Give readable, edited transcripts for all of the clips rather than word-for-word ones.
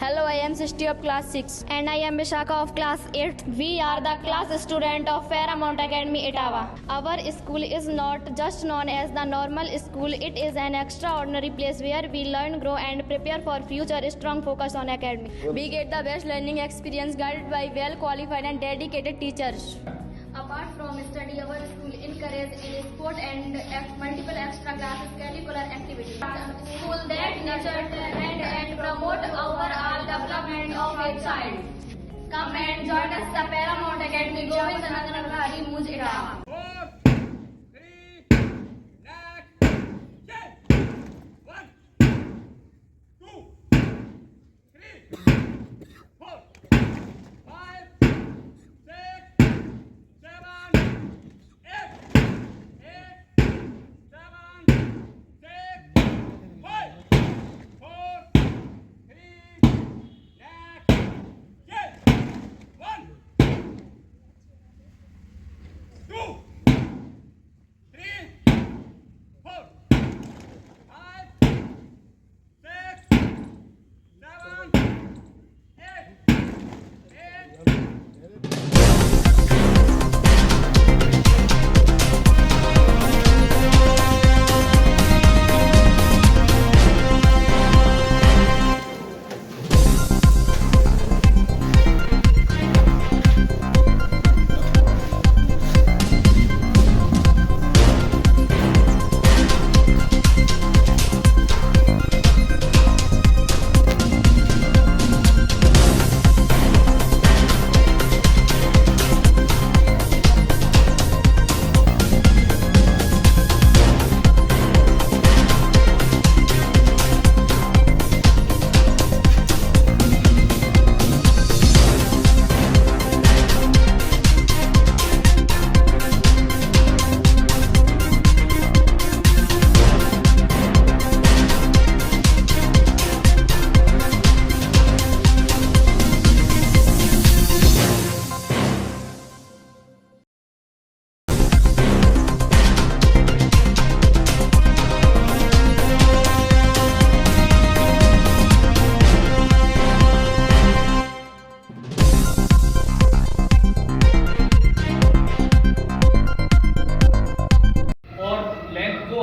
Hello, I am Srishti of class 6. And I am Vishakha of class 8. We are the class student of Paramount Academy, Etawah. Our school is not just known as the normal school, it is an extraordinary place where we learn, grow and prepare for future. Strong focus on academic. We get the best learning experience guided by well qualified and dedicated teachers. Apart from study, our school encourages in sport and multiple extra classes, curricular activities. School that nurture talent and promote overall development of a child. Come and join us the Paramount Academy, Govindanagar Hari Muj, Etawah.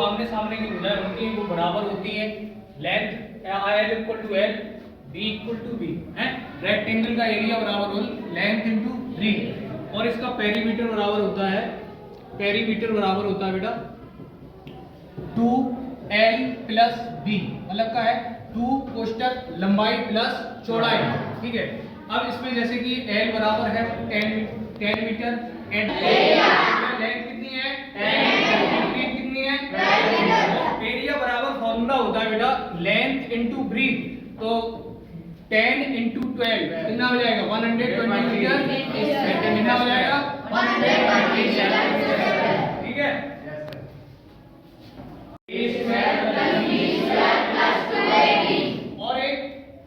आमने सामने की भुजाएं होती हैं वो बराबर होती है। Length L equal to L, B equal to B है। रेक्टेंगल का एरिया बराबर हो लेंथ इनटू ब्रीथ, और इसका पेरीमीटर बराबर होता है, पेरीमीटर बराबर होता है बेटा 2l प्लस b, मतलब का है 2 कोष्टक लंबाई प्लस चौड़ाई। ठीक है, अब इसमें जैसे कि l बराबर है 10 मीटर एंड लेंथ कितनी है 10, ब्रीथ कितनी है 12 मीटर। एरिया बराबर फॉर्मूला होता है बेटा लेंथ इनटू ब्रीथ, तो 10 इंटू 12 कितना हो जाएगा 120 मीटर, कितना हो जाएगा 120 मीटर। ठीक है, और एक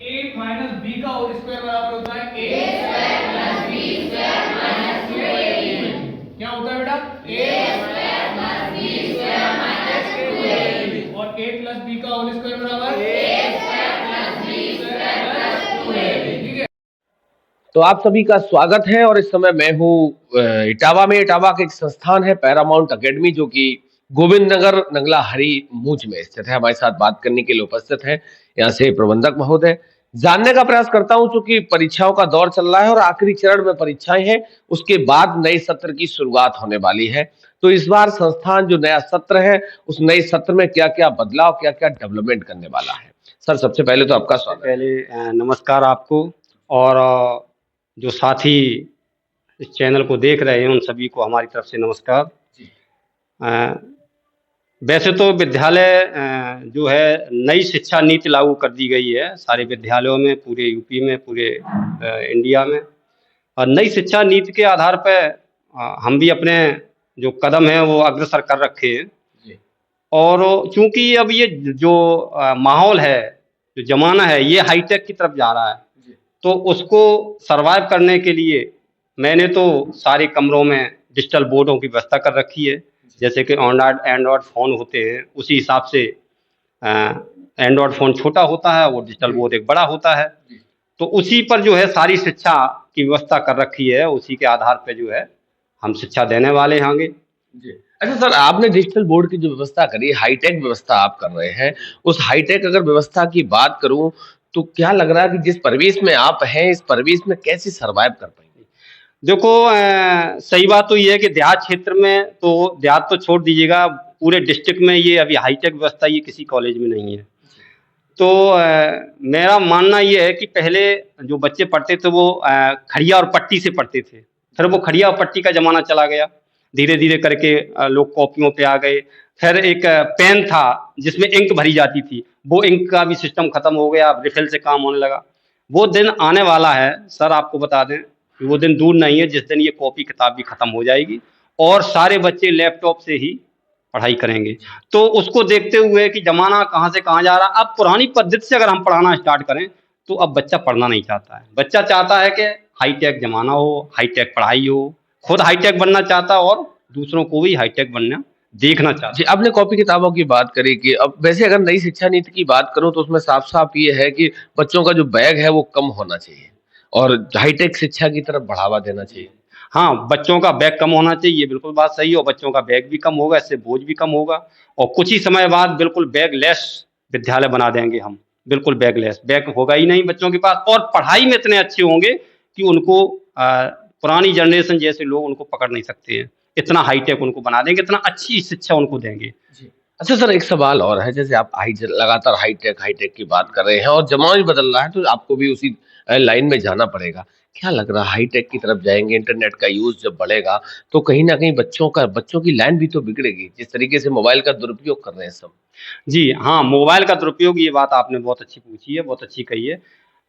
a माइनस b का होल स्क्वायर बराबर होता है a square plus b square minus 2ab। क्या होता है बेटा a square plus b square minus 2ab, और a प्लस b का होल स्क्वायर बराबर a square plus b square plus 2ab। ठीक है, तो आप सभी का स्वागत है। और इस समय मैं हूँ इटावा में। इटावा का एक संस्थान है पैरामाउंट एकेडमी, जो कि गोविंद नगर नंगला हरी मूंज में स्थित है। हमारे साथ बात करने के लिए उपस्थित है यहाँ से प्रबंधक महोदय। जानने का प्रयास करता हूं, चूंकि परीक्षाओं का दौर चल रहा है और आखिरी चरण में परीक्षाएं हैं, उसके बाद नए सत्र की शुरुआत होने वाली है। तो इस बार संस्थान जो नया सत्र है, उस नए सत्र में क्या क्या बदलाव, क्या क्या डेवलपमेंट करने वाला है। सर, सबसे पहले तो आपका स्वागत। पहले नमस्कार आपको, और जो साथी इस चैनल को देख रहे हैं उन सभी को हमारी तरफ से नमस्कार। वैसे तो विद्यालय जो है नई शिक्षा नीति लागू कर दी गई है सारे विद्यालयों में, पूरे यूपी में, पूरे इंडिया में। और नई शिक्षा नीति के आधार पर हम भी अपने जो कदम है वो अग्रसर कर रखे हैं। और चूंकि अब ये जो माहौल है, जो जमाना है, ये हाईटेक की तरफ जा रहा है, तो उसको सरवाइव करने के लिए मैंने तो सारे कमरों में डिजिटल बोर्डों की व्यवस्था कर रखी है। जैसे कि एंड्रॉयड फ़ोन होते हैं, उसी हिसाब से एंड्रॉयड फ़ोन छोटा होता है, वो डिजिटल बोर्ड एक बड़ा होता है। तो उसी पर जो है सारी शिक्षा की व्यवस्था कर रखी है, उसी के आधार पे जो है हम शिक्षा देने वाले हैं आगे। जी। अच्छा सर, आपने डिजिटल बोर्ड की जो व्यवस्था करी, हाईटेक व्यवस्था आप कर रहे हैं, उस हाईटेक अगर व्यवस्था की बात करूं तो क्या लग रहा है कि जिस परिवेश में आप हैं, इस परिवेश में कैसे सर्वाइव कर पाएंगे? देखो सही बात तो ये है कि देहात क्षेत्र में तो देहात तो छोड़ दीजिएगा, पूरे डिस्ट्रिक्ट में ये अभी हाईटेक व्यवस्था ये किसी कॉलेज में नहीं है। तो मेरा मानना ये है कि पहले जो बच्चे पढ़ते थे वो खड़िया और पट्टी से पढ़ते थे, फिर वो खड़िया और पट्टी का ज़माना चला गया, धीरे धीरे करके लोग कॉपियों पे आ गए। फिर एक पेन था जिसमें इंक भरी जाती थी, वो इंक का भी सिस्टम खत्म हो गया, अब रिफिल से काम होने लगा। वो दिन आने वाला है सर, आपको बता दें कि वो दिन दूर नहीं है जिस दिन ये कॉपी किताब भी खत्म हो जाएगी और सारे बच्चे लैपटॉप से ही पढ़ाई करेंगे। तो उसको देखते हुए कि ज़माना कहाँ से कहाँ जा रहा है, अब पुरानी पद्धति से अगर हम पढ़ाना स्टार्ट करें तो अब बच्चा पढ़ना नहीं चाहता है। बच्चा चाहता है कि हाईटेक ज़माना हो, हाईटेक पढ़ाई हो, खुद हाईटेक बनना चाहता है और दूसरों को भी हाईटेक बनना देखना चाहता जी, है। आपने कॉपी किताबों की बात करी कि अब वैसे अगर नई शिक्षा नीति की बात करूं तो उसमें साफ-साफ ये है कि बच्चों का जो बैग है वो कम होना चाहिए और हाईटेक शिक्षा की तरफ बढ़ावा देना चाहिए। हाँ, बच्चों का बैग कम होना चाहिए, बिल्कुल बात सही है और बच्चों का बैग भी कम होगा, इससे बोझ भी कम होगा और कुछ ही समय बाद बिल्कुल बैगलेस विद्यालय बना देंगे हम, बिल्कुल बैगलेस। बैग होगा ही नहीं बच्चों के पास और पढ़ाई में इतने अच्छे होंगे कि उनको पुरानी जनरेशन जैसे लोग उनको पकड़ नहीं सकते हैं। इतना हाईटेक उनको बना देंगे, इतना अच्छी शिक्षा उनको देंगे। जी। अच्छा सर, एक सवाल और है, जैसे आप लगातार हाईटेक हाईटेक की बात कर रहे हैं और ज़माना भी बदल रहा है तो आपको भी उसी लाइन में जाना पड़ेगा। क्या लग रहा है हाईटेक की तरफ जाएँगे, इंटरनेट का यूज़ जब बढ़ेगा तो कहीं न कहीं बच्चों की लाइन भी तो बिगड़ेगी, जिस तरीके से मोबाइल का दुरुपयोग कर रहे हैं सब। जी, हाँ, मोबाइल का दुरुपयोग ये बात आपने बहुत अच्छी पूछी है, बहुत अच्छी कही है।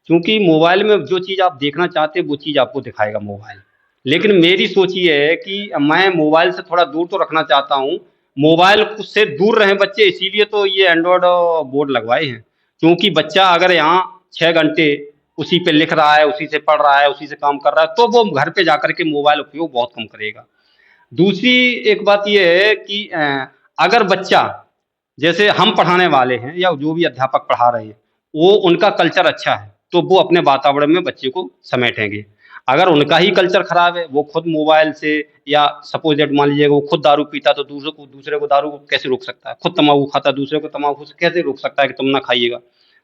क्योंकि मोबाइल में जो चीज़ आप देखना चाहते हैं, वो चीज़ आपको दिखाएगा मोबाइल। लेकिन मेरी सोच ये है कि मैं मोबाइल से थोड़ा दूर तो रखना चाहता हूँ। मोबाइल से दूर रहें बच्चे, इसीलिए तो ये एंड्रॉयड बोर्ड लगवाए हैं। क्योंकि बच्चा अगर यहाँ 6 घंटे उसी पे लिख रहा है, उसी से पढ़ रहा है, उसी से काम कर रहा है, तो वो घर पे जाकर के मोबाइल उपयोग बहुत कम करेगा। दूसरी एक बात ये है कि अगर बच्चा जैसे हम पढ़ाने वाले हैं या जो भी अध्यापक पढ़ा रहे हैं, वो उनका कल्चर अच्छा है, तो वो अपने वातावरण में बच्चे को समेटेंगे। अगर उनका ही कल्चर खराब है, वो खुद मोबाइल से या सपोज़ दैट मान लीजिए वो खुद दारू पीता तो दूसरे को दारू कैसे रोक सकता है? खुद तम्बाकू खाता दूसरे को तम्बाकू से कैसे रोक सकता है कि तुम ना खाइएगा?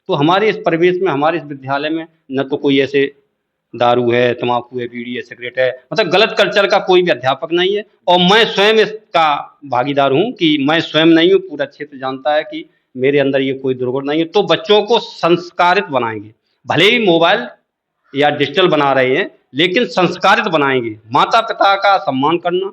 तो हमारे इस परिवेश में, हमारे इस विद्यालय में न तो कोई ऐसे दारू है, तम्बाकू है, बीड़ी है, सिगरेट है, मतलब गलत कल्चर का कोई भी अध्यापक नहीं है और मैं स्वयं इसका भागीदार हूँ कि मैं स्वयं नहीं हूँ, पूरा क्षेत्र जानता है कि मेरे अंदर ये कोई दुर्गुण नहीं है। तो बच्चों को संस्कारित बनाएँगे, भले ही मोबाइल या डिजिटल बना रहे हैं, लेकिन संस्कारित बनाएँगे। माता-पिता का सम्मान करना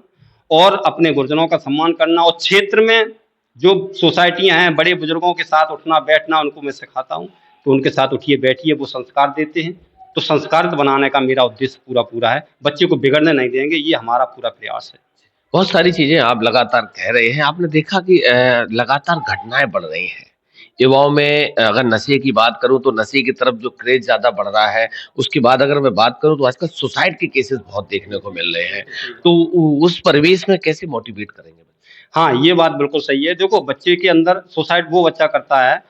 और अपने गुरुजनों का सम्मान करना और क्षेत्र में जो सोसाइटियाँ हैं, बड़े बुजुर्गों के साथ उठना-बैठना उनको मैं सिखाता हूँ, तो उनके साथ उठिए, बैठिए, वो संस्कार देते हैं। तो संस्कारित बनाने का मेरा उद्देश्य पूरा है, बच्चे को बिगड़ने नहीं देंगे, ये हमारा पूरा प्रयास है। बहुत सारी चीज़ें आप लगातार कह रहे हैं। आपने देखा कि लगातार घटनाएँ बढ़ रही हैं। युवाओं में अगर नशे की बात करूँ तो नशे की तरफ जो क्रेज़ ज़्यादा बढ़ रहा है, उसके बाद अगर मैं बात करूँ तो आजकल सुसाइड के केसेज़ बहुत देखने को मिल रहे हैं। तो उ उस परिवेश में कैसे मोटिवेट करेंगे? हाँ, ये बात बिल्कुल सही है। देखो बच्चे के अंदर सुसाइड वो बच्चा करता है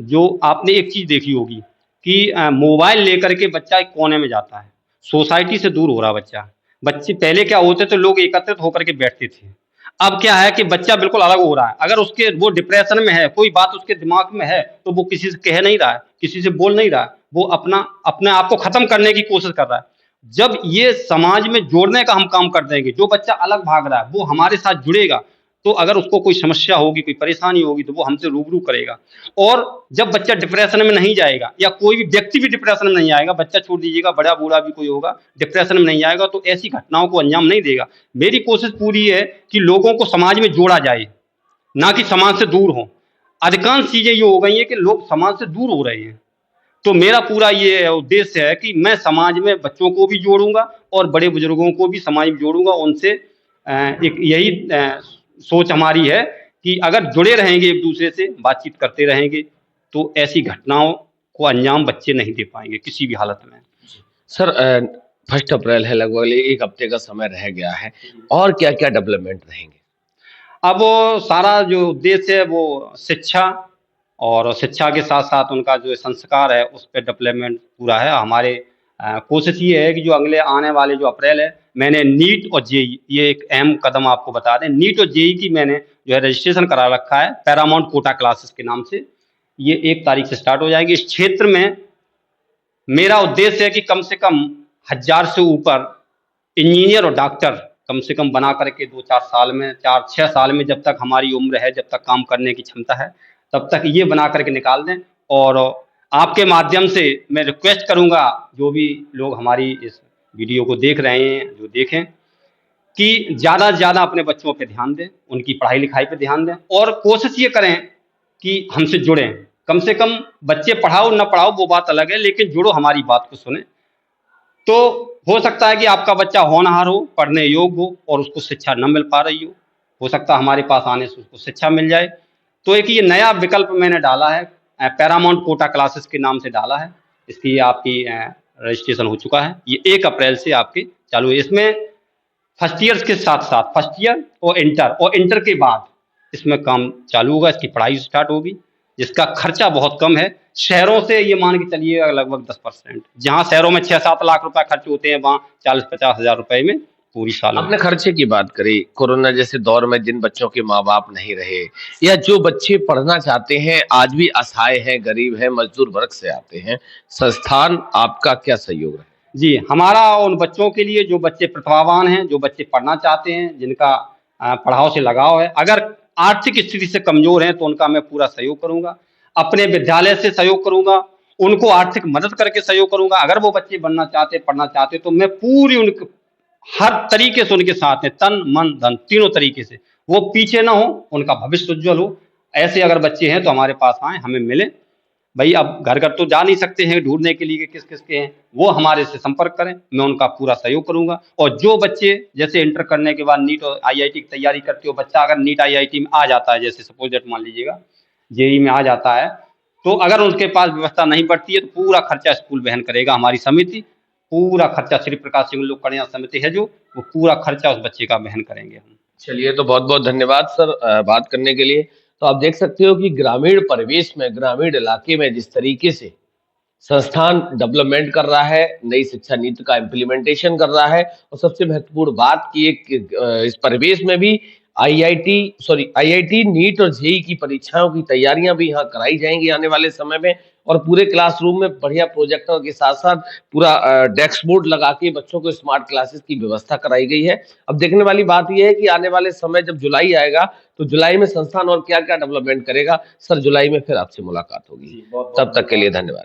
जो आपने एक चीज़ देखी होगी कि मोबाइल लेकर के बच्चा एक कोने में जाता है, सोसाइटी से दूर हो रहा बच्चा। बच्चे पहले क्या होते थे, लोग एकत्रित होकर के बैठते थे। अब क्या है कि बच्चा बिल्कुल अलग हो रहा है। अगर उसके वो डिप्रेशन में है, कोई बात उसके दिमाग में है, तो वो किसी से कह नहीं रहा है, किसी से बोल नहीं रहा है। वो अपने आप को ख़त्म करने की कोशिश कर रहा है। जब ये समाज में जोड़ने का हम काम कर देंगे, जो बच्चा अलग भाग रहा है, वो हमारे साथ जुड़ेगा, तो अगर उसको कोई समस्या होगी, कोई परेशानी होगी, तो वो हमसे रूबरू करेगा। और जब बच्चा डिप्रेशन में नहीं जाएगा या कोई भी व्यक्ति भी डिप्रेशन में नहीं आएगा, बच्चा छोड़ दीजिएगा, बड़ा-बूढ़ा भी कोई होगा, डिप्रेशन में नहीं आएगा, तो ऐसी घटनाओं को अंजाम नहीं देगा। मेरी कोशिश पूरी है कि लोगों को समाज में जोड़ा जाए, ना कि समाज से दूर हों। अधिकांश चीज़ें ये हो गई हैं कि लोग समाज से दूर हो रहे हैं। तो मेरा पूरा ये उद्देश्य है कि मैं समाज में बच्चों को भी जोड़ूँगा और बड़े बुजुर्गों को भी समाज में जोड़ूँगा। उनसे एक यही सोच हमारी है कि अगर जुड़े रहेंगे एक-दूसरे से, बातचीत करते रहेंगे, तो ऐसी घटनाओं को अंजाम बच्चे नहीं दे पाएँगे किसी भी हालत में। सर 1 अप्रैल है, लगभग 1 हफ्ते का समय रह गया है और क्या-क्या डेवलपमेंट रहेंगे? अब वो सारा जो उद्देश्य है वो शिक्षा और शिक्षा के साथ साथ उनका जो संस्कार है उस पर डेवलपमेंट पूरा है। हमारे कोशिश ये है कि जो अगले आने वाले जो अप्रैल है, मैंने नीट और जेई, ये एक अहम कदम आपको बता दें, नीट और जेई की मैंने जो है रजिस्ट्रेशन करा रखा है पैरामाउंट कोटा क्लासेस के नाम से। ये 1 तारीख से स्टार्ट हो जाएगी। इस क्षेत्र में मेरा उद्देश्य है कि कम से कम 1000 से ऊपर इंजीनियर और डॉक्टर कम से कम बना करके 2-4 साल में, 4-6 साल में, जब तक हमारी उम्र है, जब तक काम करने की क्षमता है, तब तक ये बना करके निकाल दें। और आपके माध्यम से मैं रिक्वेस्ट करूंगा जो भी लोग हमारी इस वीडियो को देख रहे हैं, जो देखें, कि ज़्यादा से ज़्यादा अपने बच्चों पे ध्यान दें, उनकी पढ़ाई लिखाई पे ध्यान दें और कोशिश ये करें कि हमसे जुड़ें। कम से कम बच्चे पढ़ाओ न पढ़ाओ वो बात अलग है, लेकिन जुड़ो, हमारी बात को सुने। तो हो सकता है कि आपका बच्चा होनहार हो, पढ़ने योग्य हो और उसको शिक्षा न मिल पा रही हो सकता है हमारे पास आने से उसको शिक्षा मिल जाए। तो एक ये नया विकल्प मैंने डाला है, पैरामाउंट कोटा क्लासेस के नाम से डाला है। इसकी आपकी रजिस्ट्रेशन हो चुका है। ये 1 अप्रैल से आपके चालू है। इसमें फर्स्ट ईयर के साथ साथ फर्स्ट ईयर और इंटर के बाद इसमें काम चालू होगा, इसकी पढ़ाई स्टार्ट होगी, जिसका खर्चा बहुत कम है। शहरों से ये मान के चलिएगा लगभग 10%। जहाँ शहरों में 6-7 लाख रुपए खर्च होते हैं, वहाँ 40-50 हज़ार रुपए में पूरी साल। आपने खर्चे की बात करी, कोरोना जैसे दौर में जिन बच्चों के माँ बाप नहीं रहे या जो बच्चे पढ़ना चाहते हैं, आज भी असहाय हैं, गरीब हैं, मजदूर वर्ग से आते हैं, संस्थान आपका क्या सहयोग है? जी, हमारा उन बच्चों के लिए जो बच्चे प्रतिभावान हैं, जो बच्चे पढ़ना चाहते हैं, जिनका पढ़ाओ से लगाव है, अगर आर्थिक स्थिति से कमजोर हैं तो उनका मैं पूरा सहयोग करूंगा। अपने विद्यालय से सहयोग करूंगा, उनको आर्थिक मदद करके सहयोग करूंगा। अगर वो बच्चे बनना चाहते, पढ़ना चाहते, तो मैं पूरी उनके हर तरीके से उनके साथ हैं, तन मन धन तीनों तरीके से। वो पीछे ना हो, उनका भविष्य उज्जवल हो। ऐसे अगर बच्चे हैं तो हमारे पास आए, हमें मिले। भाई अब घर घर तो जा नहीं सकते हैं ढूंढने के लिए कि किस किस के हैं, वो हमारे से संपर्क करें, मैं उनका पूरा सहयोग करूंगा। और जो बच्चे जैसे इंटर करने के बाद नीट और आईआईटी की तैयारी करते हो, बच्चा अगर नीट आईआईटी में आ जाता है, जैसे सपोज दैट मान लीजिएगा जेई में आ जाता है, तो अगर उनके पास व्यवस्था नहीं पड़ती है तो पूरा खर्चा स्कूल वहन करेगा हमारी समिति। पूरा खर्चा श्री प्रकाश सिंह लोक कल्याण समिति है जो, वो पूरा खर्चा उस बच्चे का वहन करेंगे हम। चलिए, तो बहुत बहुत धन्यवाद सर बात करने के लिए। तो आप देख सकते हो कि ग्रामीण परिवेश में, ग्रामीण इलाके में जिस तरीके से संस्थान डेवलपमेंट कर रहा है, नई शिक्षा नीति का इम्प्लीमेंटेशन कर रहा है, और सबसे महत्वपूर्ण बात कि इस परिवेश में भी आईआईटी नीट और जेई की परीक्षाओं की तैयारियां भी यहाँ कराई जाएंगी आने वाले समय में। और पूरे क्लासरूम में बढ़िया प्रोजेक्टर के साथ साथ पूरा डेस्क बोर्ड लगा के बच्चों को स्मार्ट क्लासेस की व्यवस्था कराई गई है। अब देखने वाली बात यह है कि आने वाले समय जब जुलाई आएगा तो जुलाई में संस्थान और क्या क्या डेवलपमेंट करेगा। सर, जुलाई में फिर आपसे मुलाकात होगी, तब तक के लिए धन्यवाद।